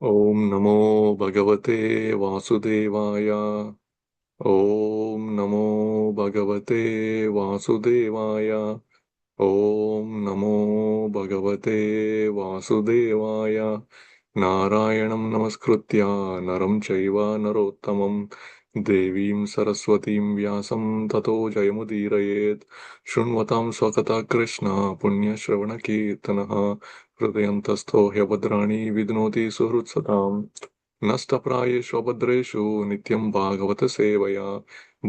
Om Namo Bhagavate Vasudevaya. Om Namo Bhagavate Vasudevaya. Om Namo Bhagavate Vasudevaya. Narayanam Namaskritya Naram Chaiva Narottamam Devim Saraswatim Vyasam Tato Jayamudirayet Shunvatam Swakata Krishna Punya Shravana Kirtanaha Hridayantastho Hyabhadrani Vidnoti Suhrutsatam नष्टप्रायेषु अभद्रेषु नित्यं भागवत सेवया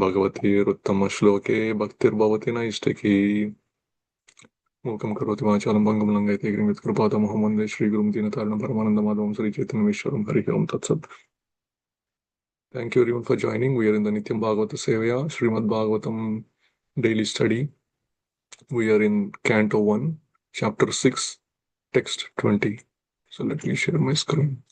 भगवतीरुत्तमश्लोके भक्तिर्भवति नैष्टिकी मूकं करोति वाचालं भङ्गं लङ्घयति गिरिं यत्कृपातमहं वन्दे श्रीगुरुं दीनतारिणं परमानन्दमाधवं श्रीचैतन्यमीश्वरं हरिः ओं तत्सत्. Thank you everyone for joining. We are in the Nityam Bhagavata Sevaya Srimad Bhagavatam daily study. We are in Canto 1, Chapter 6, Text 20. So let me share my screen.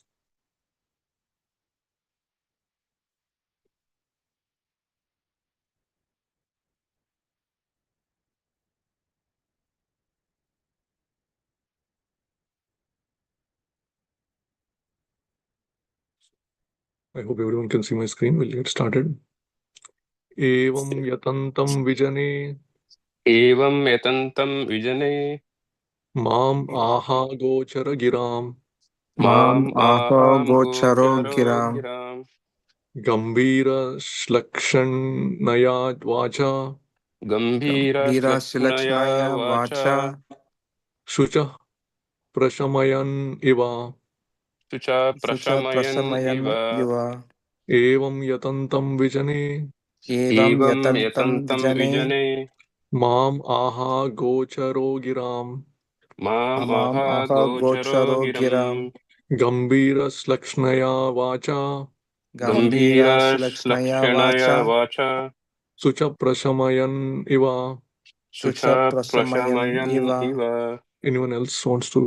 I hope everyone can see my screen. We'll get started. एवं यतन्तं विजने एवं यतन्तं विजने माम् आहा गोचर गिराम् माम् आहां गोचरो गोचरो गिराम् गिराम् गम्भीरश्लक्षणया वाचा गम्भीरश्लक्ष्णया वीराशिलक्ष्णाय वाचा वाचा शुचः प्रशमयन् इव शुचा प्रशमयन् प्रशमयन् इव इव एवं यतन्तं विजने एवं एवं यतन्तं यतन्तं विजने विजने माम् आहा गोचरो गिराम् माम् माम् आहा अह गोचरो गोचरो गिरम् गिराम् गम्भीरश्लक्ष्णया वाचा गम्भीराशिलक्ष्णया गम्भीरश्लक्ष्णया वाचा वाचा शुचः प्रशमयन् इव. शुचा प्रशमयन् प्रशमयन् इव इव. Anyone else wants to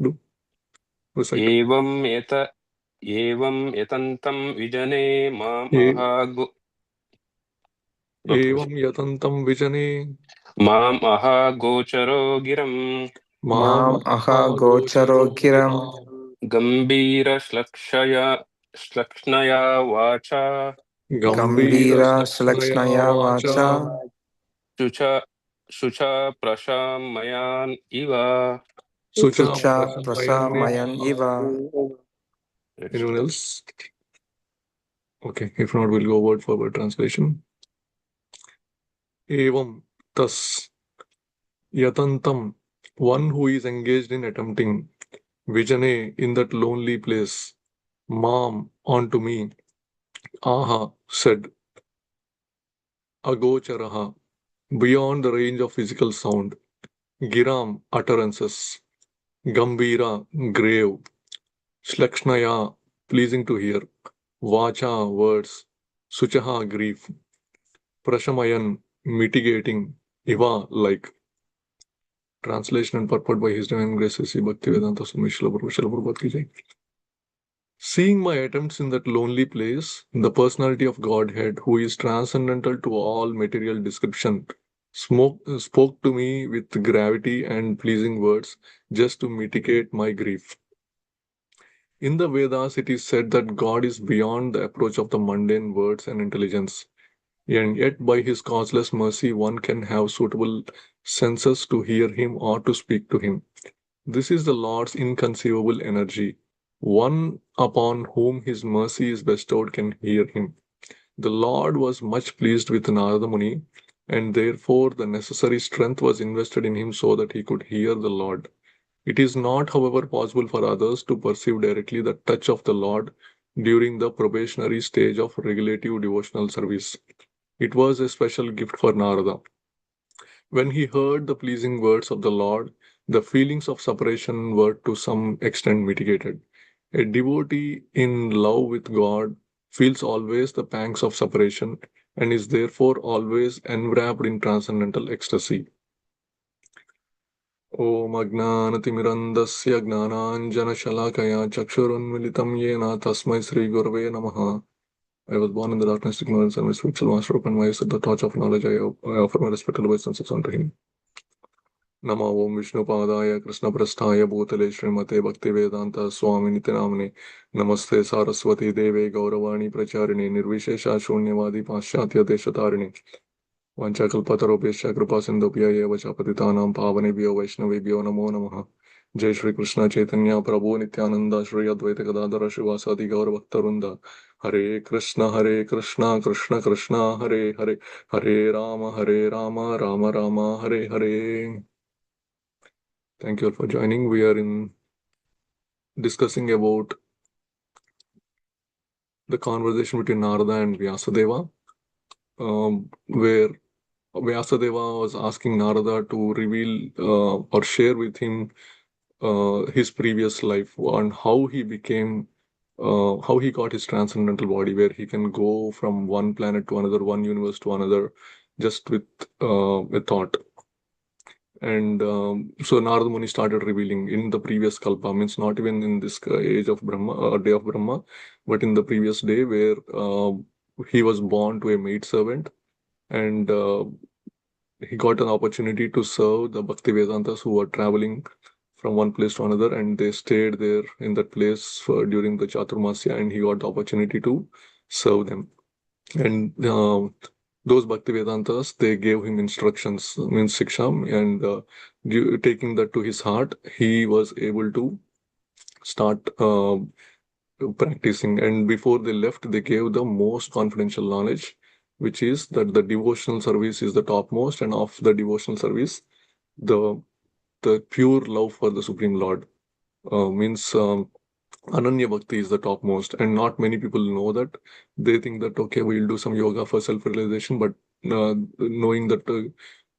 do recite? एवं यतन्तं विजने माम् ए आहा एवं यतन्तं विजने माम् अहा गोचरो गिरम् माम् माम् अह गोचरो गोचरो गिरम् गिराम् श्लक्ष्णया वाचा गम्भीरश्लक्ष्णया गम्भीराशिलक्ष्णया वाचा वाचा शुचा शुचा प्रशामयान् इव. शुचः शुचा प्रशमयन्निव. प्रशमयन् इव. Anyone else? Okay, if not, we'll go word for word translation. Evam, thus, yatantam, one who is engaged in attempting, vijane, in that lonely place, mam, onto me, aha, said, agocharaha, beyond the range of physical sound, giram, utterances, gambira, grave, shlakshnaya, pleasing to hear, vacha, words, suchaha, grief, prashamayan, mitigating, iva, like. Translation and purport by His Divine Grace Sri Bhaktivedanta Swami Srila Prabhupada ki jai. Seeing my attempts in that lonely place, the personality of Godhead, who is transcendental to all material description, spoke to me with gravity and pleasing words just to mitigate my grief. In the Vedas, it is said that God is beyond the approach of the mundane words and intelligence, and yet by His causeless mercy, one can have suitable senses to hear Him or to speak to Him. This is the Lord's inconceivable energy. One upon whom His mercy is bestowed can hear Him. The Lord was much pleased with Narada Muni, and therefore the necessary strength was invested in him so that he could hear the Lord. It is not, however, possible for others to perceive directly the touch of the Lord during the probationary stage of regulative devotional service. It was a special gift for Narada. When he heard the pleasing words of the Lord, the feelings of separation were to some extent mitigated. A devotee in love with God feels always the pangs of separation and is therefore always enwrapped in transcendental ecstasy. Om Ajnanatimirandasya Gnananjanashalakaya Chakshurunmilitam Yena Tasmai Sri Gurave Namaha. I was born in the darkness, ignorance, and my spiritual master opened my eyes at the torch of knowledge. I offer my respectful obeisances unto him. नमो ओम विष्णुपादाय कृष्णप्रस्थाय भूतले श्रीमते भक्तिवेदांत स्वामिनिति नामने नमस्ते सारस्वती देवे गौरवाणी प्रचारिणे निर्विशेषा शून्यवादी पाश्चात्य देशतारिणे वाञ्छाकल्पतरुभ्यश्च कृपासिन्धुभ्य एव च पतितानां पावनेभ्यो वैष्णवेभ्यो नमो नमः। जय श्री कृष्ण चैतन्य प्रभु नित्यानंद श्री अद्वैत गदाधर शिवासादि गौर भक्तवृंद। हरे कृष्ण कृष्ण कृष्ण हरे हरे, हरे Ram Ram Ram Hare Hare. Thank you all for joining. We are discussing about the conversation between Narada and Vyasadeva, where Vyasadeva was asking Narada to reveal or share with him his previous life and how he became, how he got his transcendental body, where he can go from one planet to another, one universe to another, just with a thought. And so Narada Muni started revealing in the previous kalpa, means not even in this age of Brahma or day of Brahma, but in the previous day where he was born to a maid servant, and he got an opportunity to serve the Bhakti Vedantas who were traveling from one place to another, and they stayed there in that place during the Chaturmasya, and he got the opportunity to serve them. And those Bhakti Vedantas, they gave him instructions, means Siksham, and taking that to his heart, he was able to start practicing. And before they left, they gave the most confidential knowledge, which is that the devotional service is the topmost, and of the devotional service, the pure love for the Supreme Lord means Ananya Bhakti is the topmost, and not many people know that. They think that okay, we'll do some yoga for self-realization, but knowing that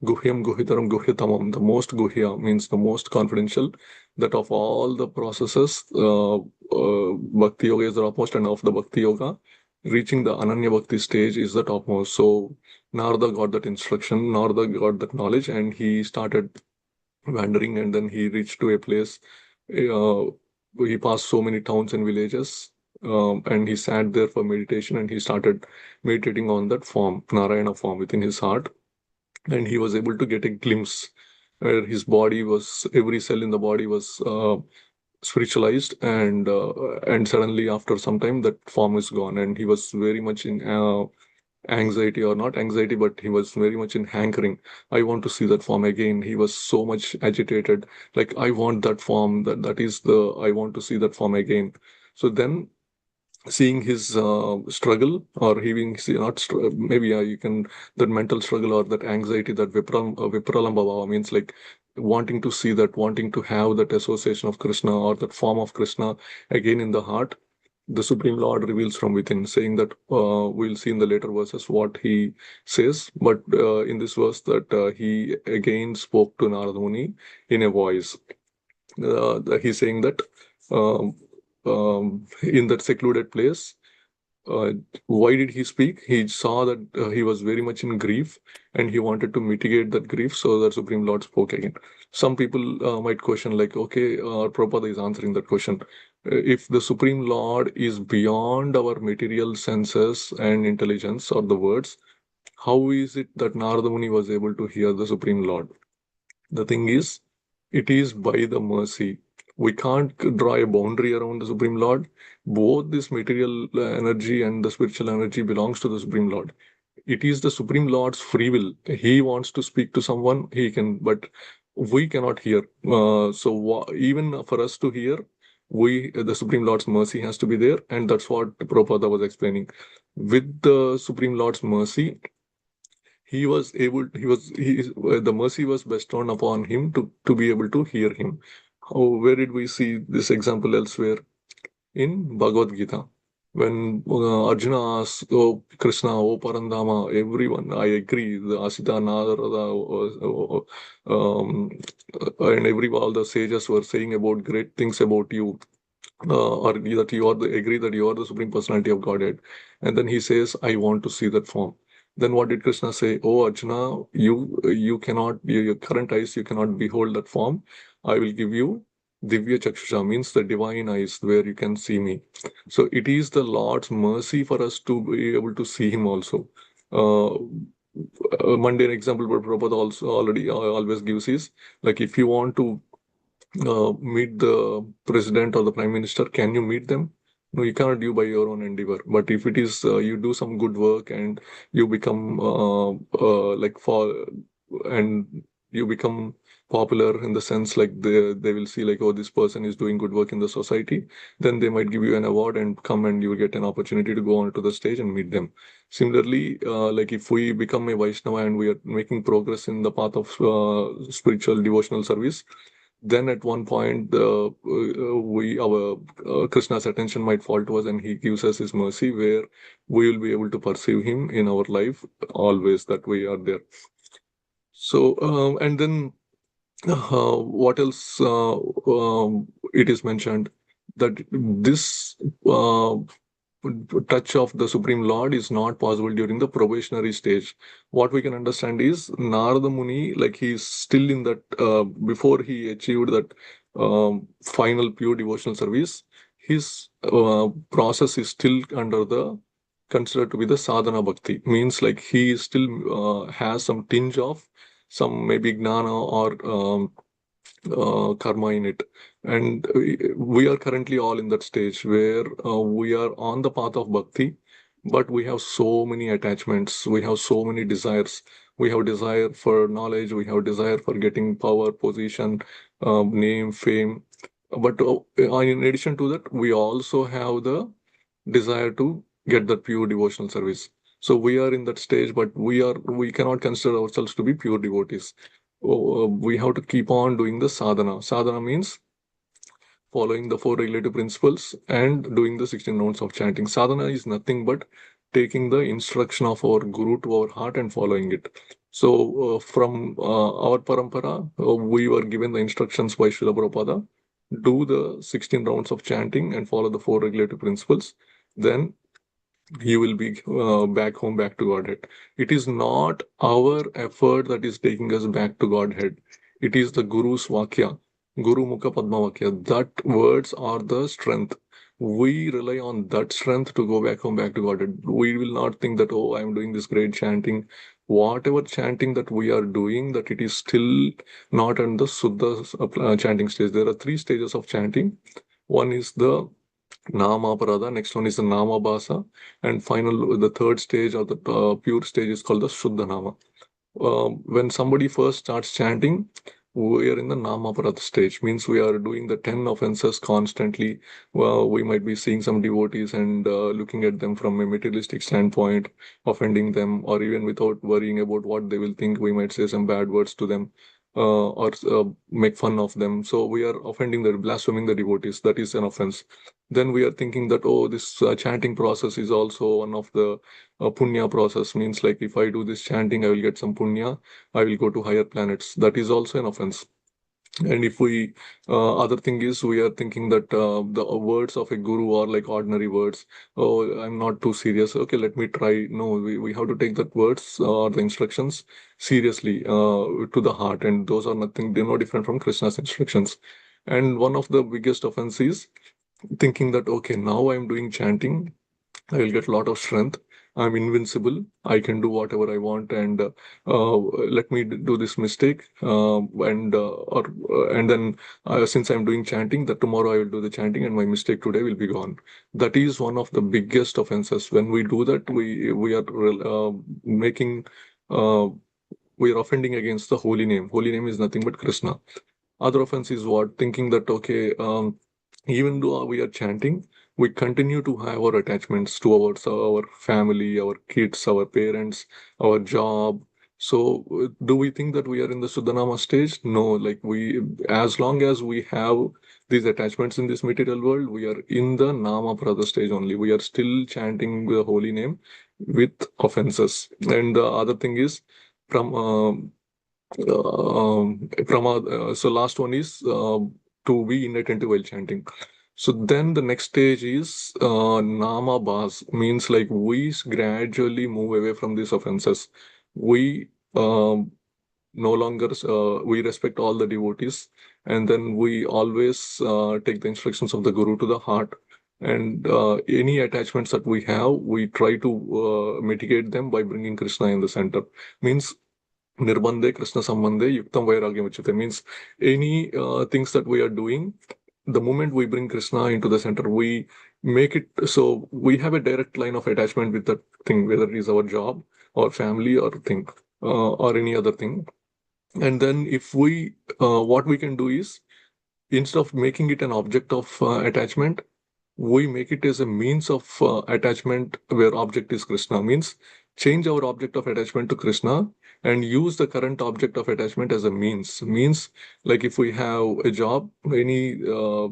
Guhyam Guhitaram Guhyatamam, the most Guhya means the most confidential, that of all the processes, Bhakti Yoga is the topmost, and of the Bhakti Yoga, reaching the Ananya Bhakti stage is the topmost. So Narada got that instruction, Narada got that knowledge, and he started wandering, and then he reached to a place. Uh, he passed so many towns and villages, and he sat there for meditation, and he started meditating on that form, Narayana form, within his heart, and he was able to get a glimpse where his body was, every cell in the body was spiritualized, and suddenly after some time that form is gone, and he was very much in anxiety, or not anxiety, but he was very much in hankering. I want to see that form again. He was so much agitated, like I want that form, that is the, I want to see that form again. So then, seeing his struggle, or having not maybe you can, that mental struggle or that anxiety, that vipralambhava means like wanting to see that, wanting to have that association of Krishna or that form of Krishna again in the heart, the Supreme Lord reveals from within, saying that we'll see in the later verses what he says. But in this verse, that he again spoke to Narada Muni in a voice. He's saying that um, in that secluded place, uh, why did he speak? He saw that he was very much in grief, and he wanted to mitigate that grief, so the Supreme Lord spoke again. Some people might question, like, okay, Prabhupada is answering that question. If the Supreme Lord is beyond our material senses and intelligence or the words, how is it that Narada Muni was able to hear the Supreme Lord? The thing is, it is by the mercy. We can't draw a boundary around the Supreme Lord. Both this material energy and the spiritual energy belongs to the Supreme Lord. It is the Supreme Lord's free will. He wants to speak to someone, he can, but we cannot hear. So even for us to hear, the Supreme Lord's mercy has to be there, and that's what Prabhupada was explaining. With the Supreme Lord's mercy, he was able, the mercy was bestowed upon him to be able to hear him. Where did we see this example elsewhere? In Bhagavad Gita, when Arjuna asks, "Oh Krishna, oh Parandama, everyone, I agree, the Asita, Narada, and all the sages were saying about great things about you, or that you are agree that you are the Supreme Personality of Godhead." And then he says, I want to see that form. Then what did Krishna say? Oh Arjuna, you cannot, your current eyes, you cannot behold that form. I will give you Divya Chakshusha, means the divine eyes where you can see me. So it is the Lord's mercy for us to be able to see him also. Uh, mundane example, but Prabhupada also already always gives is like if you want to meet the president or the prime minister, can you meet them? No, you cannot do by your own endeavor. But if it is you do some good work and you become like for and you become popular in the sense like they will see like, oh, this person is doing good work in the society, then they might give you an award and come and you will get an opportunity to go onto the stage and meet them. Similarly, like if we become a Vaishnava and we are making progress in the path of spiritual devotional service, then at one point we our Krishna's attention might fall to us and he gives us his mercy where we will be able to perceive him in our life always that we are there. So and then what else it is mentioned that this touch of the Supreme Lord is not possible during the probationary stage. What we can understand is Narada Muni, like he's still in that, before he achieved that final pure devotional service, his process is still under the considered to be the sadhana bhakti. Means like he still has some tinge of some maybe gnana or karma in it. And we are currently all in that stage where we are on the path of bhakti, but we have so many attachments, we have so many desires. We have desire for knowledge, we have desire for getting power, position, name, fame. But in addition to that, we also have the desire to get that pure devotional service. So we are in that stage, but we cannot consider ourselves to be pure devotees. We have to keep on doing the sadhana. Sadhana means following the four regulative principles and doing the 16 rounds of chanting. Sadhana is nothing but taking the instruction of our guru to our heart and following it. So from our parampara, we were given the instructions by Srila Prabhupada. Do the 16 rounds of chanting and follow the four regulative principles. Then he will be back home, back to Godhead. It is not our effort that is taking us back to Godhead. It is the Guru's Vakya, Guru Mukha Padma Vakya. That words are the strength. We rely on that strength to go back home, back to Godhead. We will not think that, oh, I'm doing this great chanting. Whatever chanting that we are doing, that it is still not in the Suddha chanting stage. There are three stages of chanting. One is the Nama Parada, next one is the Nama Basa, and final, the third stage or the pure stage is called the Shuddha Nama. When somebody first starts chanting, we are in the Namaparata stage, means we are doing the 10 offenses constantly. Well, we might be seeing some devotees and looking at them from a materialistic standpoint, offending them, or even without worrying about what they will think, we might say some bad words to them. Or make fun of them. So we are offending the blaspheming the devotees. That is an offense. Then we are thinking that, oh, this chanting process is also one of the punya process, means like if I do this chanting, I will get some punya, I will go to higher planets. That is also an offense. And if we, other thing is, we are thinking that the words of a guru are like ordinary words. Oh, I'm not too serious. Okay, let me try. No, we have to take that words or the instructions seriously to the heart. And those are nothing, they're no different from Krishna's instructions. And one of the biggest offenses thinking that, okay, now I'm doing chanting, I will get a lot of strength. I'm invincible. I can do whatever I want, and let me do this mistake. And then since I'm doing chanting, that tomorrow I will do the chanting, and my mistake today will be gone. That is one of the biggest offenses. When we do that, we are making we are offending against the holy name. Holy name is nothing but Krishna. Other offense is what? Thinking that, okay, even though we are chanting, we continue to have our attachments to our family, our kids, our parents, our job. So, do we think that we are in the Suddhanama stage? No, like as long as we have these attachments in this material world, we are in the Nama Prada stage only. We are still chanting the holy name with offenses. And the other thing is, from so last one is to be inattentive while chanting. So then the next stage is nama bas, means like we gradually move away from these offenses. We no longer we respect all the devotees, and then we always take the instructions of the guru to the heart, And any attachments that we have, we try to mitigate them by bringing Krishna in the center. Means Nirbandhe Krishna Sambandhe Yuktam Vairagyam Uchyate. Means any things that we are doing, the moment we bring Krishna into the center, we make it so we have a direct line of attachment with that thing, whether it is our job or family or thing or any other thing. And then if we, what we can do is, instead of making it an object of attachment, we make it as a means of attachment where object is Krishna. Means change our object of attachment to Krishna and use the current object of attachment as a means. Means like if we have a job, any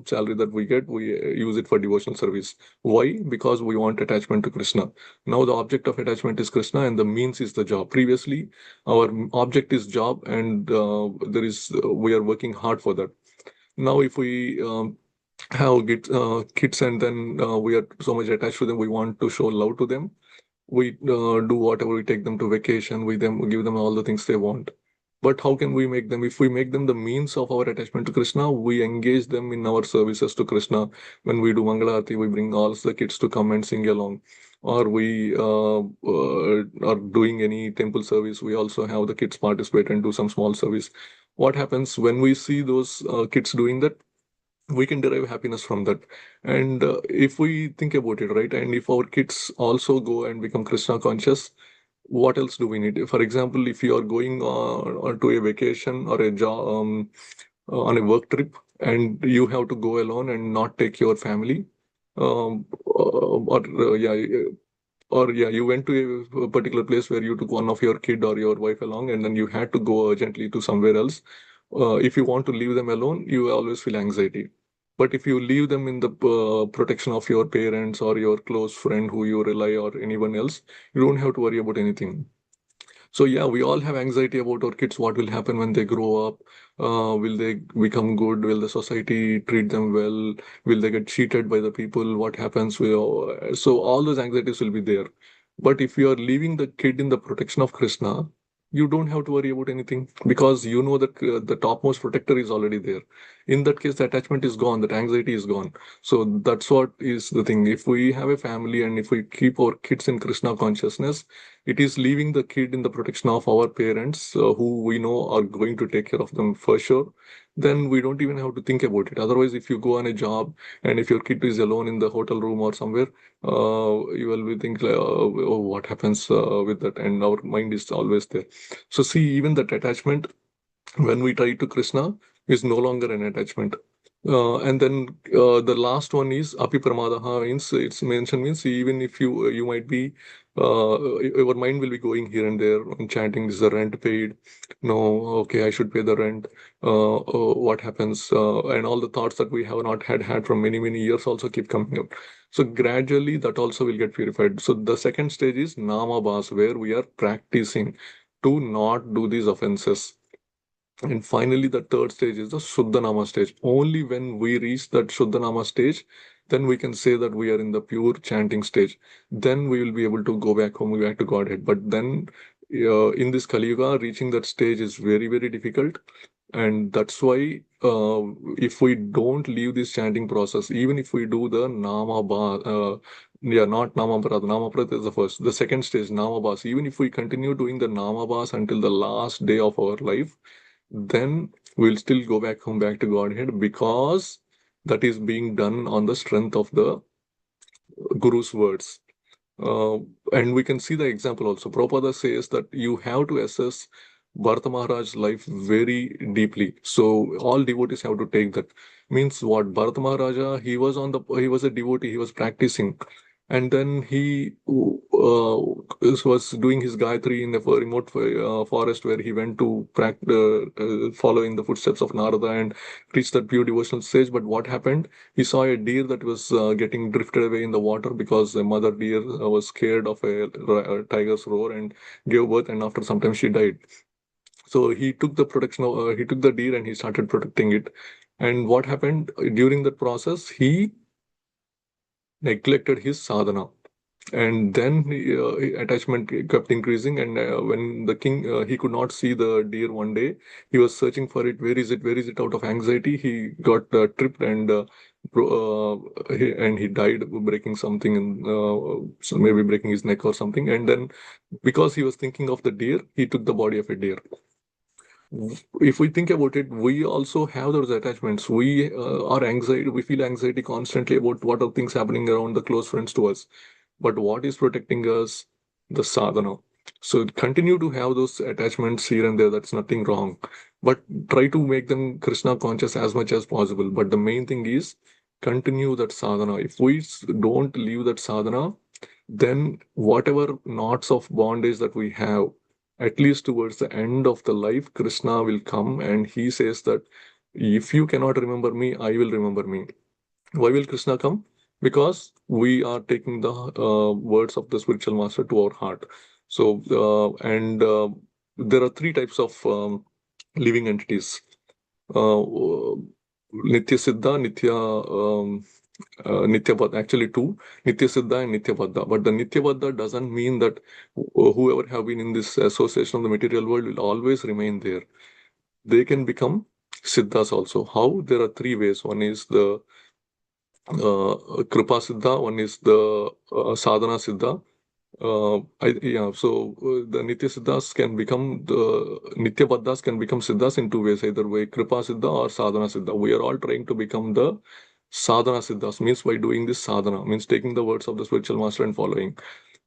salary that we get, we use it for devotional service. Why? Because we want attachment to Krishna. Now the object of attachment is Krishna and the means is the job. Previously, our object is job and we are working hard for that. Now if we have kids and then we are so much attached to them, we want to show love to them, we do whatever, we take them to vacation, we give them all the things they want. But how can we make them? If we make them the means of our attachment to Krishna, we engage them in our services to Krishna. When we do Mangalarati, we bring all the kids to come and sing along. Or we are doing any temple service, we also have the kids participate and do some small service. What happens when we see those kids doing that? We can derive happiness from that. And if we think about it, right, and if our kids also go and become Krishna conscious, what else do we need? For example, if you are going to a vacation or a job, on a work trip, and you have to go alone and not take your family, or yeah, you went to a particular place where you took one of your kid or your wife along, and then you had to go urgently to somewhere else. If you want to leave them alone, you always feel anxiety. But if you leave them in the protection of your parents or your close friend who you rely or anyone else, you don't have to worry about anything. So yeah, we all have anxiety about our kids. What will happen when they grow up? Will they become good? Will the society treat them well? Will they get cheated by the people? What happens? So all those anxieties will be there. But if you are leaving the kid in the protection of Krishna, you don't have to worry about anything because you know that the topmost protector is already there. In that case, the attachment is gone, that anxiety is gone. So that's what is the thing. If we have a family and if we keep our kids in Krishna consciousness, it is leaving the kid in the protection of our parents, who we know are going to take care of them for sure. Then we don't even have to think about it. Otherwise, if you go on a job and if your kid is alone in the hotel room or somewhere, you will be thinking, like, oh, what happens with that? And our mind is always there. So see, even that attachment when we try to Krishna is no longer an attachment. And then the last one is api pramadaha, means it's mentioned, means even if you might be your mind will be going here and there and chanting, is the rent paid? No, okay, I should pay the rent. What happens? And all the thoughts that we have not had from many years also keep coming up. So gradually that also will get purified. So the second stage is nama bas, where we are practicing to not do these offenses. And finally, the third stage is the Shuddhanama stage. Only when we reach that Shuddhanama stage, then we can say that we are in the pure chanting stage. Then we will be able to go back home, back to Godhead. But then in this Kali Yuga, reaching that stage is very difficult. And that's why if we don't leave this chanting process, even if we do the Nama Ba, not Nama Prad, Nama Prad is the first. The second stage, Nama Bas, even if we continue doing the Nama Bas until the last day of our life, then we'll still go back home, back to Godhead, because that is being done on the strength of the Guru's words. Uh, and we can see the example also. Prabhupada says that you have to assess Bharata Maharaj's life very deeply. So all devotees have to take that. Means what? Bharata Maharaja, he was a devotee, he was practicing. And then he was doing his Gayatri in a remote forest where he went to follow in the footsteps of Narada and reach that pure devotional stage. But what happened? He saw a deer that was getting drifted away in the water because the mother deer was scared of a tiger's roar and gave birth, and after some time she died. So he took the deer and he started protecting it. And what happened during that process? He neglected his sadhana, and then attachment kept increasing. And when the king, he could not see the deer one day, he was searching for it. Where is it? Where is it? Out of anxiety, he got tripped, and and he died breaking something, and so maybe breaking his neck or something. And then, because he was thinking of the deer, he took the body of a deer. If we think about it, we also have those attachments. We are anxiety. We feel anxiety constantly about what are things happening around the close friends to us. But what is protecting us? The sadhana. So continue to have those attachments here and there. That's nothing wrong. But try to make them Krishna conscious as much as possible. But the main thing is continue that sadhana. If we don't leave that sadhana, then whatever knots of bondage that we have, at least towards the end of the life, Krishna will come and he says that if you cannot remember me, I will remember me. Why will Krishna come? Because we are taking the words of the spiritual master to our heart. So, and there are three types of living entities. Nitya Siddha, Nitya Baddha. Actually, two, Nitya Siddha and Nitya Baddha. But the Nitya Baddha doesn't mean that whoever have been in this association of the material world will always remain there. They can become Siddhas also. How? There are three ways. One is the Kripa Siddha, one is the Sadhana Siddha. The Nitya Siddhas can become the Nitya Baddhas can become Siddhas in two ways, either way Kripa Siddha or Sadhana Siddha. We are all trying to become the Sadhana Siddhas, means by doing this sadhana, means taking the words of the spiritual master and following.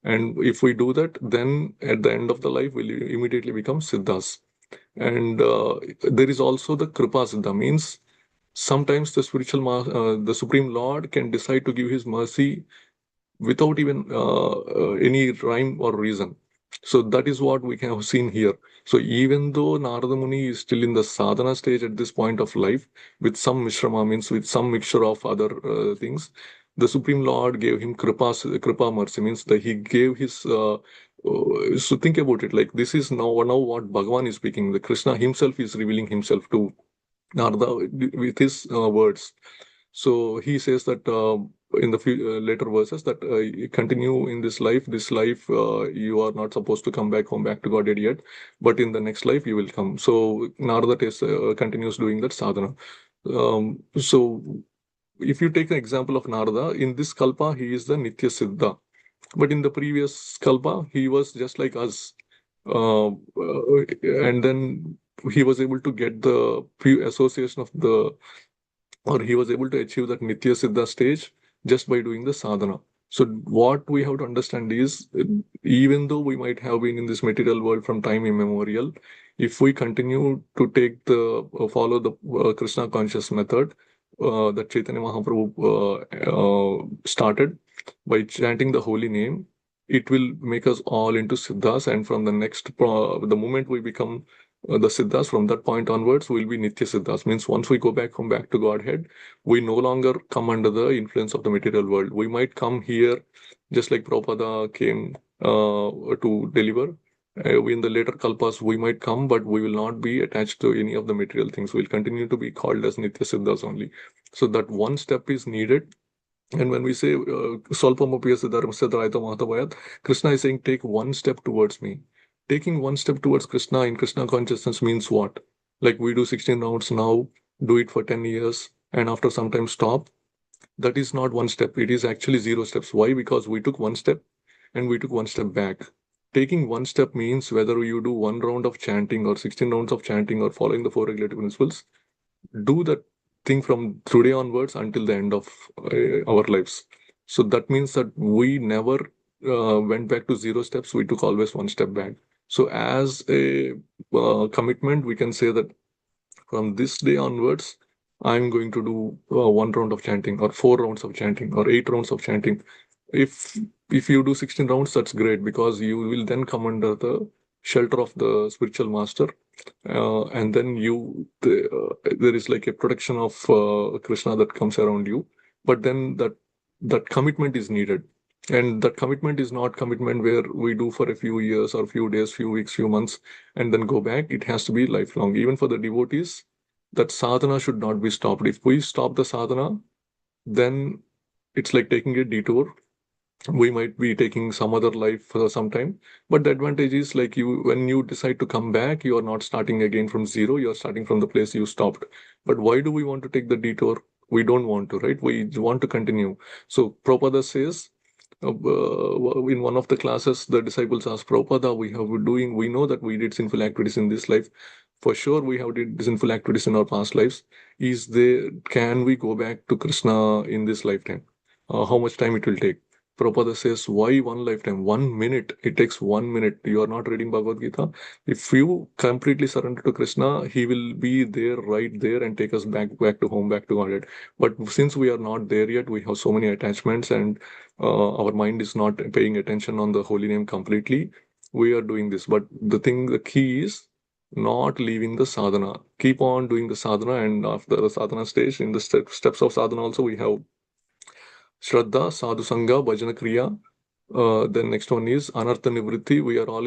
And if we do that, then at the end of the life, we'll immediately become Siddhas. And there is also the Kripa Siddha, means sometimes the Supreme Lord can decide to give his mercy without even any rhyme or reason. So that is what we have seen here. So even though Narada Muni is still in the sadhana stage at this point of life, with some mishrama, means with some mixture of other things, the Supreme Lord gave him kripa mercy, means that he gave his. So think about it, like this is now what Bhagavan is speaking. The Krishna himself is revealing himself to Narada with his words. So he says that in the later verses that you continue in this life. This life you are not supposed to come back home back to Godhead yet, but in the next life you will come. So Narada continues doing that sadhana. So if you take an example of Narada, in this kalpa he is the Nitya Siddha, but in the previous kalpa he was just like us. And then he was able to get the association of the, or he was able to achieve that Nitya Siddha stage just by doing the sadhana. So what we have to understand is, even though we might have been in this material world from time immemorial, if we continue to take the follow the Krishna conscious method that Chaitanya Mahaprabhu started by chanting the holy name, it will make us all into siddhas. And from the the moment we become the siddhas, from that point onwards, will be nitya siddhas. Means once we go back to Godhead, we no longer come under the influence of the material world. We might come here, just like Prabhupada came to deliver. In the later kalpas, we might come, but we will not be attached to any of the material things. We'll continue to be called as nitya siddhas only. So that one step is needed. And when we say Solpamapiyasa Dharmasya Drayata Mahatavayat, Krishna is saying, take one step towards me. Taking one step towards Krishna in Krishna consciousness means what? Like we do 16 rounds now, do it for 10 years, and after some time stop. That is not one step. It is actually 0 steps. Why? Because we took one step and we took one step back. Taking one step means whether you do one round of chanting or 16 rounds of chanting or following the four regulative principles, do that thing from today onwards until the end of our lives. So that means that we never went back to 0 steps. We took always one step back. So as a commitment, we can say that from this day onwards, I'm going to do one round of chanting or 4 rounds of chanting or 8 rounds of chanting. If if you do 16 rounds, that's great, because you will then come under the shelter of the spiritual master, and then there is like a protection of Krishna that comes around you. But then that commitment is needed, and that commitment is not commitment where we do for a few years or few days, few weeks, few months, and then go back. It has to be lifelong. Even for the devotees, that sadhana should not be stopped. If we stop the sadhana, then it's like taking a detour. We might be taking some other life for some time, but the advantage is, like, when you decide to come back, you are not starting again from zero. You are starting from the place you stopped. But why do we want to take the detour? We don't want to, right? We want to continue. So Prabhupada says, in one of the classes, the disciples asked Prabhupada, we know that we did sinful activities in this life. For sure, we have did sinful activities in our past lives. Can we go back to Krishna in this lifetime? How much time it will take? Prabhupada says, why one lifetime? 1 minute. It takes 1 minute. You are not reading Bhagavad Gita. If you completely surrender to Krishna, he will be there, right there, and take us back to home, back to Godhead. But since we are not there yet, we have so many attachments, and our mind is not paying attention on the holy name completely. We are doing this. But the key is not leaving the sadhana. Keep on doing the sadhana, and after the sadhana stage, in the steps of sadhana also, we have Shraddha, Sadhu Sangha, Bhajana Kriya. Then next one is Anartha Nivritti. We are all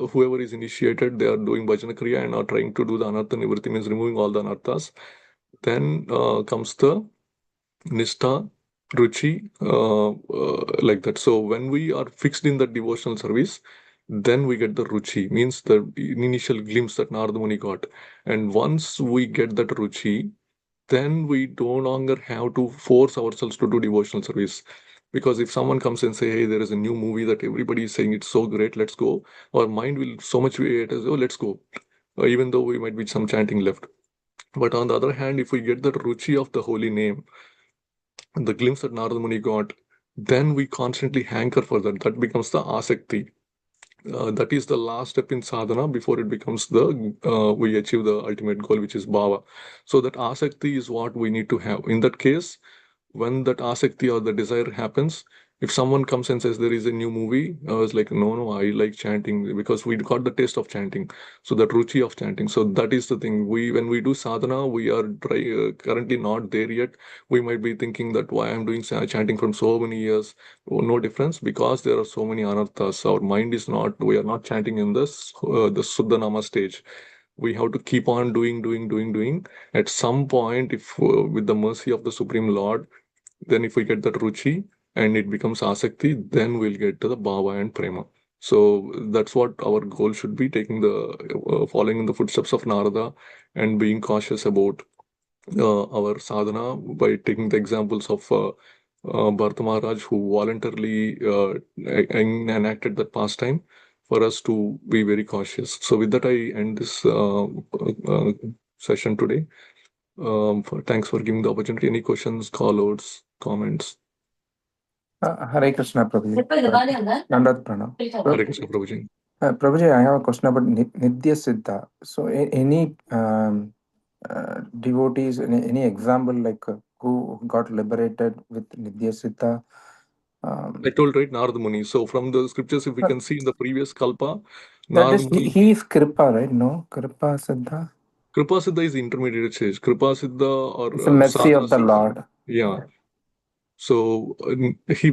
whoever is initiated, they are doing Bhajana Kriya and are trying to do the Anartha Nivritti, means removing all the anarthas. Then comes the Nishtha, Ruchi, like that. So when we are fixed in the devotional service, then we get the Ruchi, means the initial glimpse that Narada Muni got. And once we get that Ruchi, then we no longer have to force ourselves to do devotional service. Because if someone comes and say, hey, there is a new movie that everybody is saying it's so great, let's go, our mind will so much wait as, oh, let's go, even though we might be some chanting left. But on the other hand, if we get the ruchi of the holy name, the glimpse that Narada Muni got, then we constantly hanker for that. That becomes the asakti. That is the last step in sadhana before it becomes we achieve the ultimate goal, which is bhava. So that asakti is what we need to have. In that case, when that asakti or the desire happens, if someone comes and says there is a new movie, I was like, no, I like chanting, because we got the taste of chanting. So that ruchi of chanting. So that is the thing. When we do sadhana, we are currently not there yet. We might be thinking that why I'm doing chanting from so many years. Oh, no difference, because there are so many anarthas. Our mind is not. We are not chanting in the Suddha Nama stage. We have to keep on doing. At some point, if with the mercy of the Supreme Lord, then if we get that ruchi and it becomes asakti, then we'll get to the bhava and prema. So that's what our goal should be, following in the footsteps of Narada and being cautious about our sadhana by taking the examples of Bharata Maharaj, who voluntarily enacted that pastime for us to be very cautious. So with that, I end this session today. Thanks for giving the opportunity. Any questions, call-outs, comments? Hare Krishna, Prabhuji. Nandat Pranam. Hare Krishna, Prabhuji. Prabhuji, I have a question about Nitya Siddha. So, any devotees, any example like who got liberated with Nitya Siddha? I told, right, Narada Muni. So from the scriptures, if we can see in the previous Kalpa, That Narada is, Muni, he is Kripa, right? No, Kripa Siddha. Kripa Siddha is the intermediate stage. Kripa Siddha It's the or mercy Sadhana of the Siddha. Lord. Yeah. So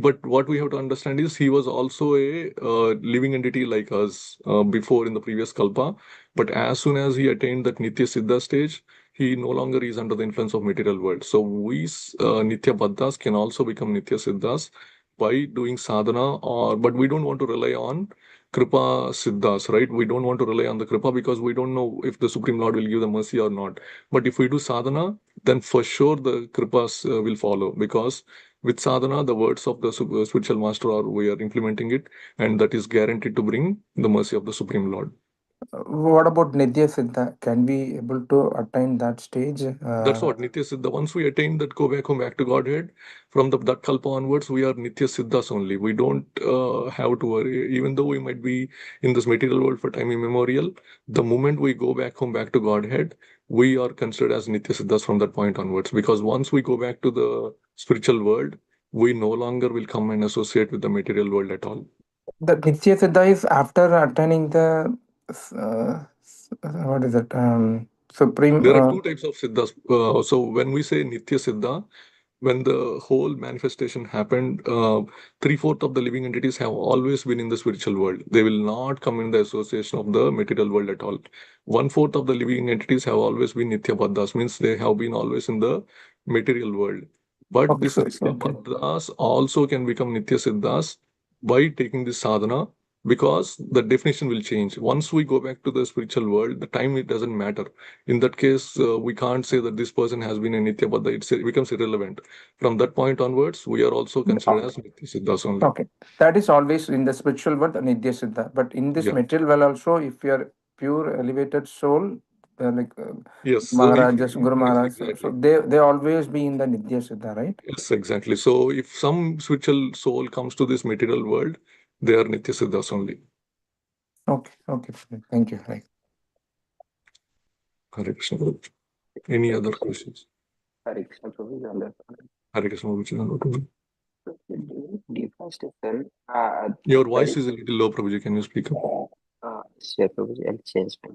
but what we have to understand is he was also a living entity like us before in the previous Kalpa. But as soon as he attained that Nitya Siddha stage, he no longer is under the influence of material world. So Nitya Baddhas can also become Nitya Siddhas by doing sadhana, but we don't want to rely on Kripa Siddhas, right? We don't want to rely on the Kripa because we don't know if the Supreme Lord will give the mercy or not. But if we do sadhana, then for sure the Kripas will follow, because with sadhana, the words of the spiritual master we are implementing it, and that is guaranteed to bring the mercy of the Supreme Lord. What about Nitya Siddha? Can we able to attain that stage? That's what Nitya Siddha. Once we attain that, go back to Godhead, from that Kalpa onwards, we are Nitya Siddhas only. We don't have to worry, even though we might be in this material world for time immemorial. The moment we go back to Godhead, we are considered as Nitya Siddhas from that point onwards. Because once we go back to the spiritual world, we no longer will come and associate with the material world at all. The Nitya Siddha is after attaining the what is it? Supreme. There are two types of siddhas. So when we say Nitya Siddha, when the whole manifestation happened, 3/4 of the living entities have always been in the spiritual world. They will not come in the association of the material world at all. 1/4 of the living entities have always been Nitya Baddhas, means they have been always in the material world. But Okay, this so Nitya okay. Baddhas also can become Nitya Siddhas by taking this sadhana, because the definition will change. Once we go back to the spiritual world, the time, it doesn't matter. In that case, we can't say that this person has been a Nitya Buddha. It becomes irrelevant. From that point onwards, we are also considered as Nitya Siddhas only. Okay, that is always in the spiritual world, Nidya Siddha. But in this Yeah. material world also, if you are pure elevated soul, Yes. Maharajas, Guru Yes, Maharaj, exactly. so they always be in the Nidya Siddha, right? Yes, exactly. So if some spiritual soul comes to this material world, they are Nitya Siddhas only. Okay, thank you. Right. Hare Krishna. Prabhuji. Any other questions? Hare Krishna Prabhuji, on that. Hare Krishna. Prabhuji. Deforestation. Your voice is a little low, Prabhuji. Can you speak up? Sure, Prabhuji, I'll change my.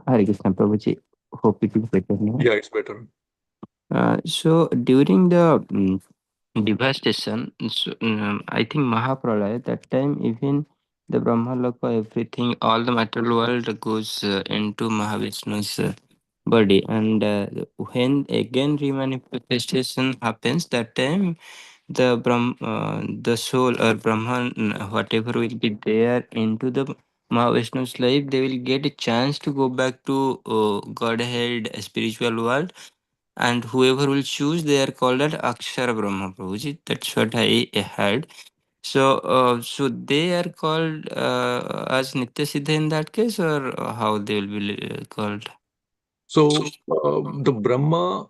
Hare Krishna Prabhuji. Hope it is better now. Yeah, it's better. So during the devastation, so, I think Mahapralaya, that time even the Brahmaloka, everything, all the material world goes into Mahavishnu's body. And when again remanifestation happens, that time the soul or Brahman, whatever will be there into the Mahavishnu's life, they will get a chance to go back to Godhead spiritual world, and whoever will choose, they are called as Akshara Brahma Prabhuji. That's what I heard. So they are called as Nitya Siddha in that case, or how they will be called? So the Brahma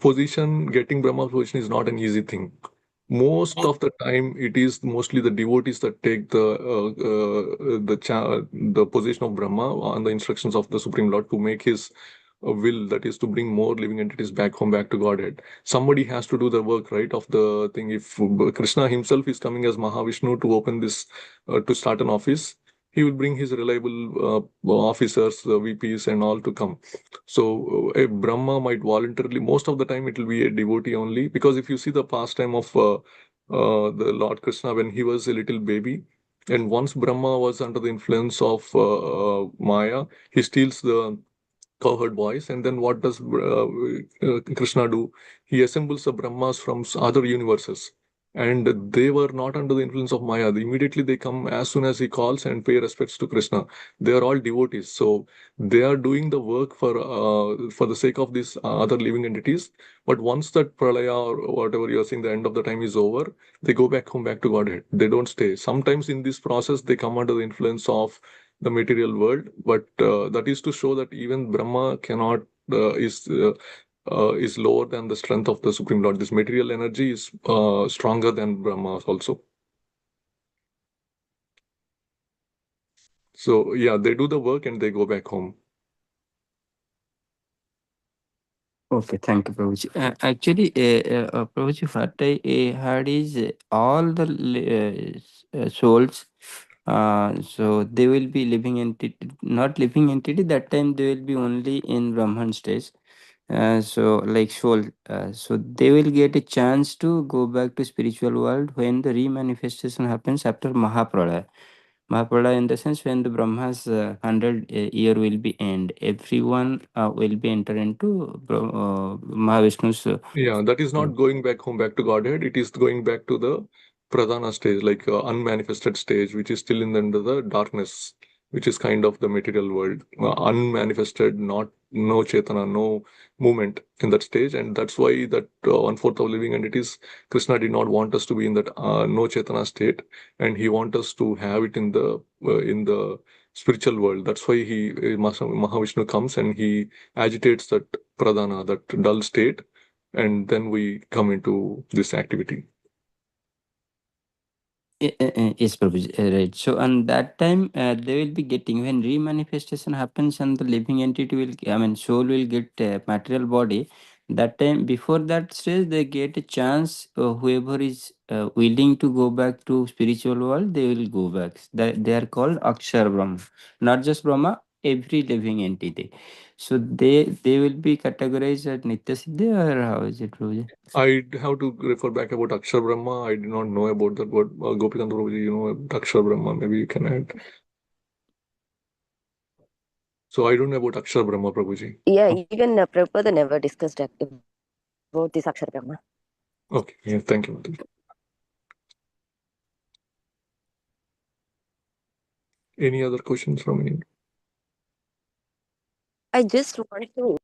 position, getting Brahma position is not an easy thing. Most of the time, it is mostly the devotees that take the position of Brahma on the instructions of the Supreme Lord to make his will, that is to bring more living entities back home, back to Godhead. Somebody has to do the work, right, of the thing. If Krishna himself is coming as Mahavishnu to open this, to start an office, he will bring his reliable officers, VPs, and all to come. So a Brahma might voluntarily, most of the time it will be a devotee only, because if you see the pastime of the Lord Krishna when he was a little baby, and once Brahma was under the influence of Maya, he steals the cowherd voice, and then what does Krishna do? He assembles the Brahmas from other universes, and they were not under the influence of Maya. Immediately they come as soon as he calls and pay respects to Krishna. They are all devotees, so they are doing the work for the sake of these other living entities. But once that pralaya or whatever you are saying, the end of the time is over, they go back home, back to Godhead. They don't stay. Sometimes in this process they come under the influence of the material world, but that is to show that even Brahma cannot is lower than the strength of the Supreme Lord. This material energy is stronger than Brahma also. So yeah, they do the work and they go back home. Okay, thank you, Prabhuji. Actually, Prabhuji, what I heard is all the souls, so they will be living entity, not living entity, that time they will be only in Brahman stage. So like soul, so they will get a chance to go back to spiritual world when the remanifestation happens after Mahapralaya. Mahapralaya in the sense when the Brahma's 100 year will be end, everyone will be enter into Mahavishnu's. Yeah, that is not going back home, back to Godhead. It is going back to the Pradhana stage, like unmanifested stage, which is still in under the darkness, which is kind of the material world. Unmanifested, not no Chetana, no movement in that stage. And that's why that 1/4 of living entities, Krishna did not want us to be in that no Chetana state. And he wants us to have it in the spiritual world. That's why Mahavishnu comes and he agitates that Pradhana, that dull state, and then we come into this activity. Yes, Prabhuji, right. So, and that time they will be getting when remanifestation happens and the living entity will, I mean, soul will get material body. That time, before that stage, they get a chance. Whoever is willing to go back to spiritual world, they will go back. They are called Akshar Brahma, not just Brahma. Every living entity. So they will be categorized as Nitya Siddhi, or how is it, Prabhuji? I have to refer back about Akshar Brahma. I did not know about that word. Gopikant Prabhuji, you know about Akshar Brahma. Maybe you can add. So I don't know about Akshar Brahma, Prabhuji. Yeah, even Prabhupada never discussed about this Akshara Brahma. Okay, yeah, thank you, Mataji. Any other questions from anyone? I just want to.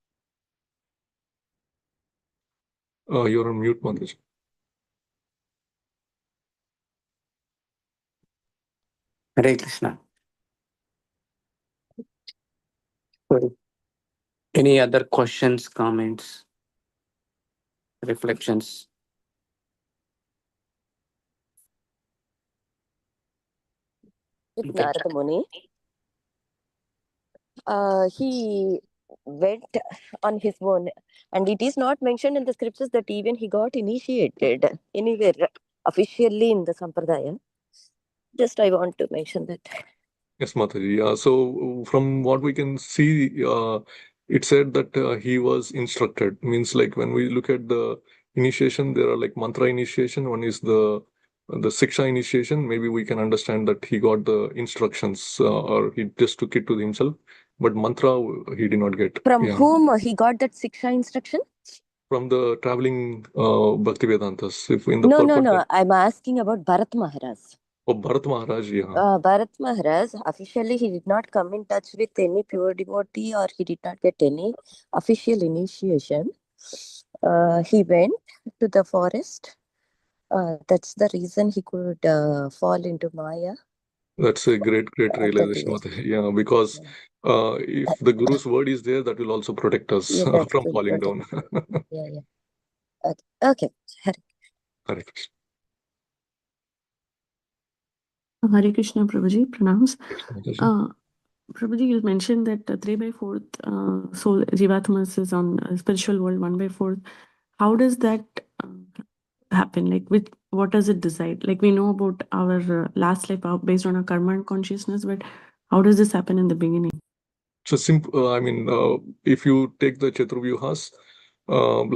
You're on mute, Mataji. Hare Krishna. Sorry. Any other questions, comments, reflections? With Okay. Narada Muni, he went on his own, and it is not mentioned in the scriptures that even he got initiated anywhere officially in the Sampradaya. Just I want to mention that. Yes, Mataji. So from what we can see, it said that he was instructed. Means like when we look at the initiation, there are like mantra initiation. One is the Siksha initiation. Maybe we can understand that he got the instructions or he just took it to himself. But mantra he did not get. From Yeah. whom he got that Siksha instruction? From the traveling Bhaktivedantas. If in the No, purport I'm asking about Bharat Maharaj. of Bharat Maharaj, yeah. Bharat Maharaj, officially he did not come in touch with any pure devotee or he did not get any official initiation. He went to the forest. That's the reason he could fall into Maya. That's a great realization, Yes. Mataji. Yeah, because if the Guru's word is there, that will also protect us Yeah, that from will falling protect. down. Yeah. Okay. Hare Krishna. Hare Krishna, Prabhuji, pranams. Mataji. Prabhuji, you mentioned that 3/4 soul Jivatmas is on spiritual world, 1/4. How does that happen? Like, what does it decide? Like, we know about our last life based on our karma and consciousness, but how does this happen in the beginning? So simple. I mean, if you take the Chaturvyuhas,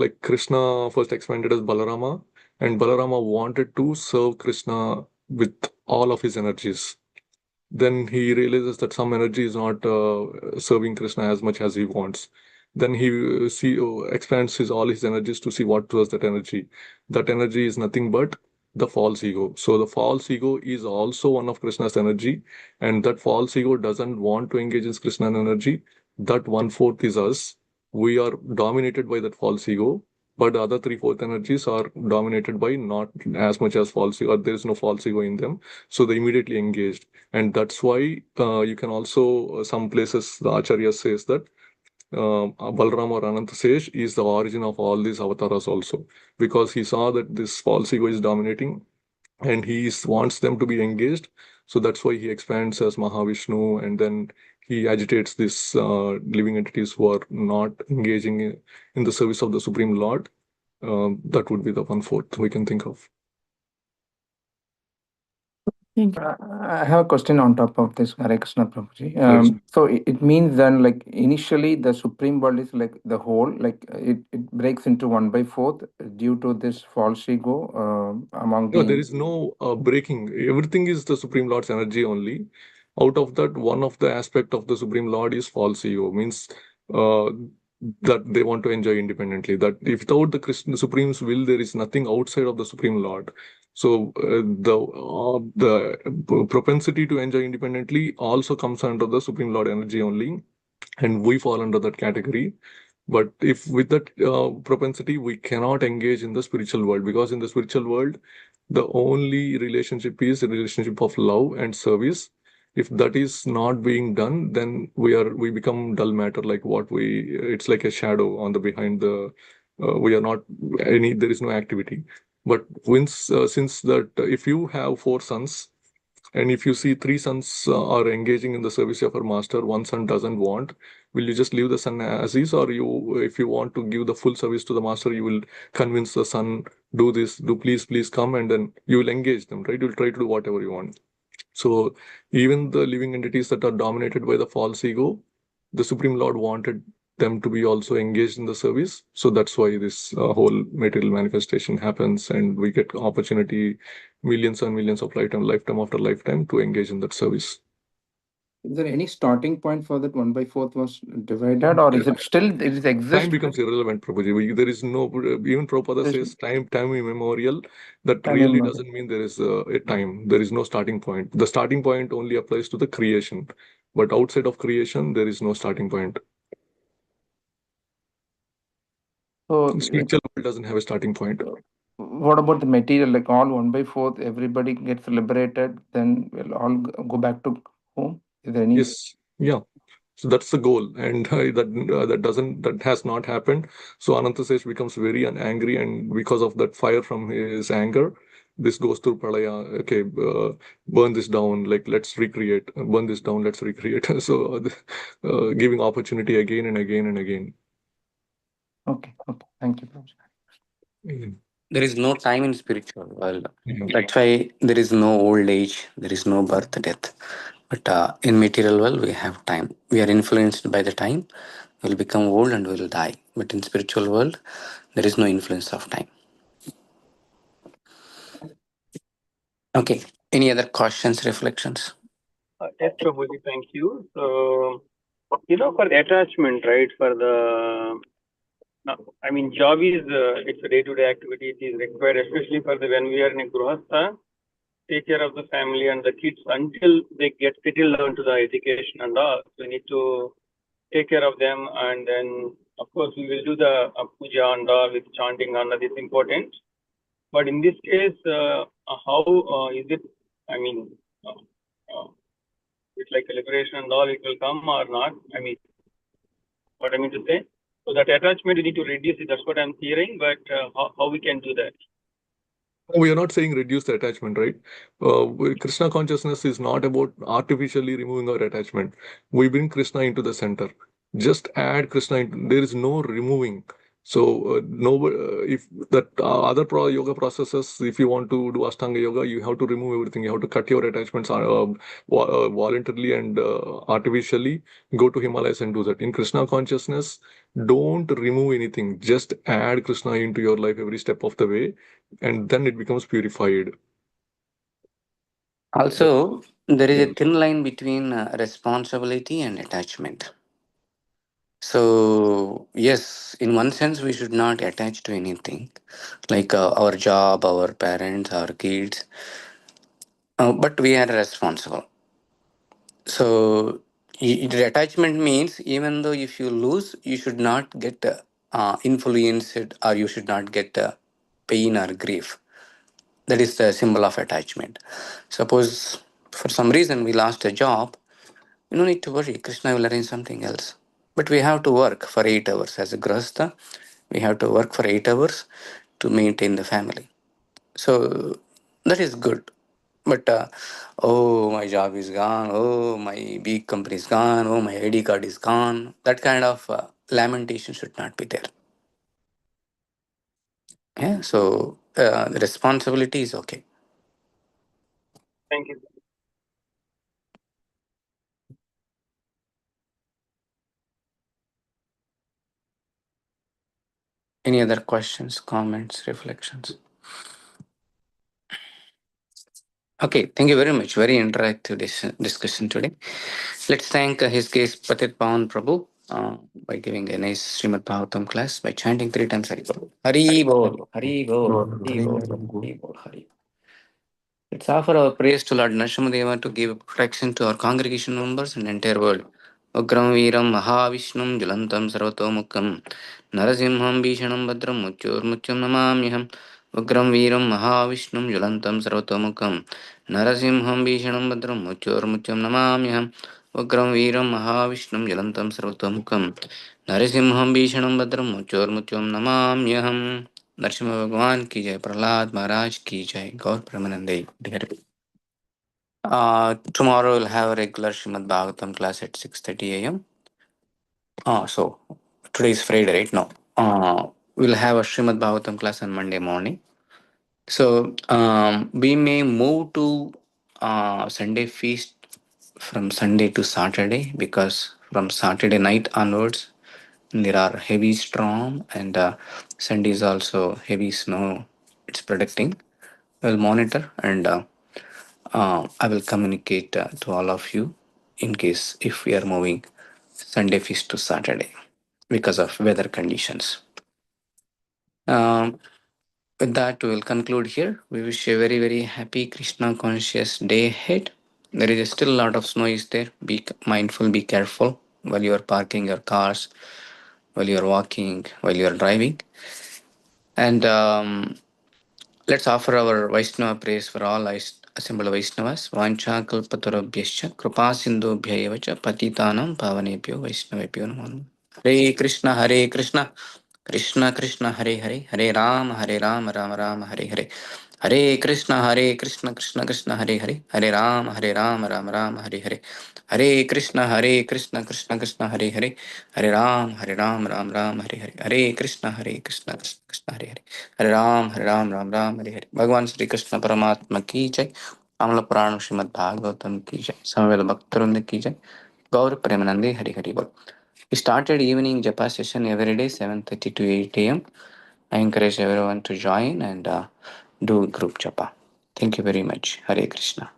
like Krishna first expanded as Balarama, and Balarama wanted to serve Krishna with all of his energies. Then he realizes that some energy is not serving Krishna as much as he wants. Then he expands all his energies to see what was that energy. That energy is nothing but the false ego. So the false ego is also one of Krishna's energy, and that false ego doesn't want to engage in Krishna's energy. That 1/4 is us. We are dominated by that false ego, but the other 3/4 energies are dominated by not as much as false ego, or there is no false ego in them. So they immediately engaged. And that's why you can also, some places, the Acharya says that Balaram or Anantasesh is the origin of all these avatars also, because he saw that this false ego is dominating and wants them to be engaged. So that's why he expands as Mahavishnu, and then he agitates these living entities who are not engaging in the service of the Supreme Lord. That would be the 1/4 we can think of. Thank you. I have a question on top of this, Hare Krishna Prabhuji. Krishna. So it means then, like, initially the Supreme World is like the whole, like it breaks into 1/4 due to this false ego among No, there the. is no breaking. Everything is the Supreme Lord's energy only. Out of that, one of the aspect of the Supreme Lord is false ego, means uh, that they want to enjoy independently. That if without the Christian Supreme's will, there is nothing outside of the Supreme Lord. So the propensity to enjoy independently also comes under the Supreme Lord energy only, and we fall under that category. But if with that propensity, we cannot engage in the spiritual world, because in the spiritual world, the only relationship is a relationship of love and service. If that is not being done, then we become dull matter, like it's like a shadow on the behind the we are not there is no activity. But since that if you have 4 sons, and if you see 3 sons are engaging in the service of our master, one son doesn't want, will you just leave the son as is, or if you want to give the full service to the master, you will convince the son, do this, do please come, and then you will engage them, right? You'll try to do whatever you want. So even the living entities that are dominated by the false ego, the Supreme Lord wanted them to be also engaged in the service. So that's why this whole material manifestation happens, and we get opportunity millions and millions of lifetime after lifetime to engage in that service. Is there any starting point for that 1/4 was divided, or is it still it is Time exist? becomes irrelevant, Prabhuji. There is no, even Prabhupada There's says time immemorial. That time really immemorial. doesn't mean there is a time. There is no starting point. The starting point only applies to the creation. But outside of creation, there is no starting point. So Spiritual world doesn't have a starting point. what about the material? Like all 1/4, everybody gets liberated, then we'll all go back to home. Is there any? Yes. Yeah. So that's the goal, and that has not happened. So Anantasesh becomes very angry, and because of that fire from his anger, this goes through Pralaya. Okay, burn this down. Like, let's recreate. Burn this down. Let's recreate. So giving opportunity again and again and again. Okay. Thank you, Prabhuji. Mm. There is no time in spiritual world. Yeah. That's why there is no old age, there is no birth, death. But in material world, we have time. We are influenced by the time. We'll become old and we'll die. But in spiritual world, there is no influence of time. Okay. Any other questions, reflections? Yes, Prabhuji, thank you. So, for the attachment, right, for the, job is, it's a day-to-day activity, it is required, especially for when we are in a grihastha, take care of the family and the kids until they get settled down to the education and all. So we need to take care of them, and then, of course, we will do the puja and all with chanting and that is important. But in this case, how is it, uh, uh, it's like a liberation and all, it will come or not? What I mean to say. So that attachment, we need to reduce it. That's what I'm hearing. But how we can do that? We are not saying reduce the attachment, right? Krishna consciousness is not about artificially removing our attachment. We bring Krishna into the center. Just add Krishna into, there is no removing. So no, if that yoga processes, if you want to do Ashtanga yoga, you have to remove everything. You have to cut your attachments voluntarily and artificially. Go to Himalayas and do that. In Krishna consciousness, don't remove anything. Just add Krishna into your life every step of the way, and then it becomes purified. Also, there is Yeah. a thin line between responsibility and attachment. So, yes, in one sense, we should not attach to anything like our job, our parents, our kids, but we are responsible. So, the attachment means even though if you lose, you should not get influenced, or you should not get pain or grief. That is the symbol of attachment. Suppose for some reason we lost a job, you don't need to worry. Krishna will arrange something else. But we have to work for 8 hours as a grahastha. We have to work for 8 hours to maintain the family. So that is good. But oh, my job is gone. Oh, my big company is gone. Oh, my ID card is gone. That kind of lamentation should not be there. Yeah. So the responsibility is okay. Thank you. Any other questions, comments, reflections? Okay, thank you very much. Very interactive discussion today. Let's thank His Case Patitapavana Prabhu by giving a nice Srimad Bhagavatam class by chanting 3 times Hari Bol. Hari Bol, Hari Bol, Hari Bol, Hari Bol, Hari. Let's offer our praise to Lord Narasimhadeva to give protection to our congregation members and entire world. Ugram Veeram Mahavishnum Julantam Sarvatomukam Narasimham Bhishanam Badram Mutyam Namamyaham. Ugram Veeram Mahavishnum Julantam Sarvatomukam Narasimham Bhishanam Badram Mutyam Namamyaham. Ugram Veeram Mahavishnum Julantam Sarvatomukam Narasimham Bhishanam Badram Mutyam Namamyaham. Narasimha भगवान की जय, प्रहलाद महाराज की जय, गौर प्रेमानंदे. Tomorrow we'll have a regular Srimad Bhagavatam class at 6:30 a.m. So today is Friday, right? No. We'll have a Srimad Bhagavatam class on Monday morning. So we may move to Sunday feast from Sunday to Saturday, because from Saturday night onwards there are heavy storm, and Sunday is also heavy snow. It's predicting. We'll monitor, and I will communicate to all of you in case if we are moving Sunday feast to Saturday because of weather conditions. With that, we will conclude here. We wish you a very, very happy Krishna conscious day ahead. There is still a lot of snow is there. Be mindful, be careful while you are parking your cars, while you are walking, while you are driving. And let's offer our Vaishnava praise for all assembled Vaishnavas. Vancha kalpatarabhyascha kripa sindhubhya cha patitanam pavanebhyo Vaishnavebhyo namo. Hare Krishna, Hare Krishna, Krishna Krishna, Hare Hare, Hare Rama, Rama Rama, Hare Hare. Hare Krishna, Krishna Krishna, Hare Hare, Hare Rama, Rama Rama, Hare Hare. Hare Krishna, Krishna Krishna, Hare Hare, Hare Rama, Rama Rama, Hare Hare. Hare Krishna, Krishna Krishna, Hare Hare, Hare Rama, Rama Hare Hare. Bhagwan Sri Krishna Paramatma ki jai. Amala Purana Srimad Bhagavatam ki jai. Samavela Bhaktarunda ki jai. Gaur Premanande Hari Hari Bol. We started evening japa session every day 7:30 to 8 a.m. I encourage everyone to join and do group japa. Thank you very much. Hare Krishna.